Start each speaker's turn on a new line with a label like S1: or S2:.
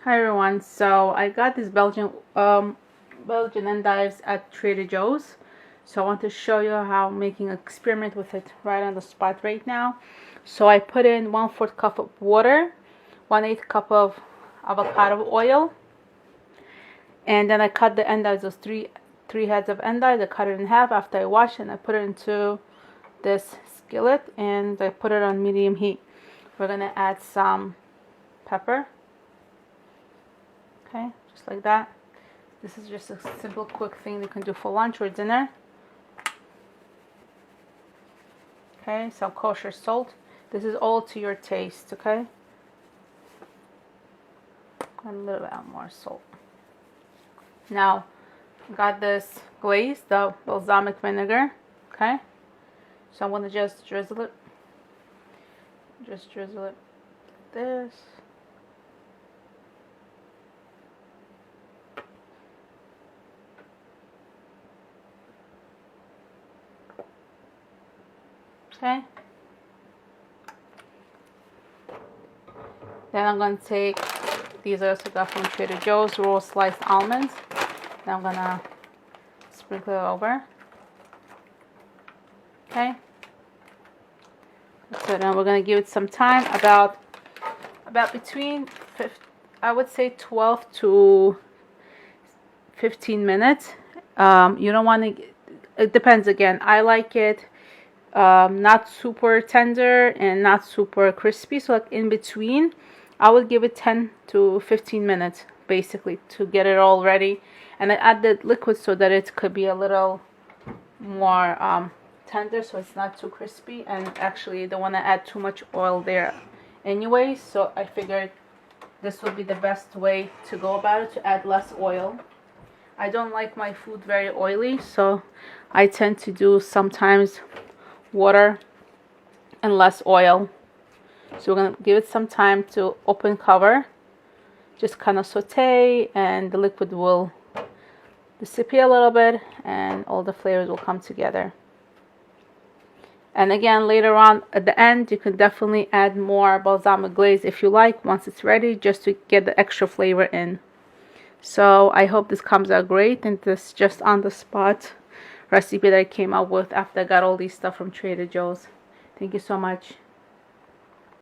S1: Hi everyone. So I got these Belgian endives at Trader Joe's. So I want to show you how I'm making an experiment with it right on the spot right now. So I put in 1/4 cup of water, 1/8 cup of avocado oil, and then I cut the endives, those three heads of endives. I cut it in half after I washed it, and I put it into this skillet and I put it on medium heat. We're gonna add some pepper. Okay, just like that. This is just a simple, quick thing you can do for lunch or dinner. Okay, some kosher salt. This is all to your taste, okay? And a little bit more salt. Now, got this glaze, the balsamic vinegar, okay? So I'm going to just drizzle it. Just drizzle it like this. Okay. Then I'm going to take, these I also got from Trader Joe's, raw sliced almonds. Then I'm going to sprinkle it over. Okay. So then we're going to give it some time, about between, I would say 12 to 15 minutes. You don't want to, it depends again. I like it not super tender and not super crispy, so like in between. I would give it 10 to 15 minutes basically to get it all ready, and I add the liquid so that it could be a little more tender, so it's not too crispy. And actually I don't want to add too much oil there anyway, so I figured this would be the best way to go about it, to add less oil. I don't like my food very oily, so I tend to do sometimes water and less oil. So we're going to give it some time to open cover, just kind of saute, and the liquid will disappear a little bit and all the flavors will come together. And again, later on at the end, you can definitely add more balsamic glaze if you like once it's ready, just to get the extra flavor in. So I hope this comes out great, and this just on the spot recipe that I came up with after I got all these stuff from Trader Joe's. Thank you so much.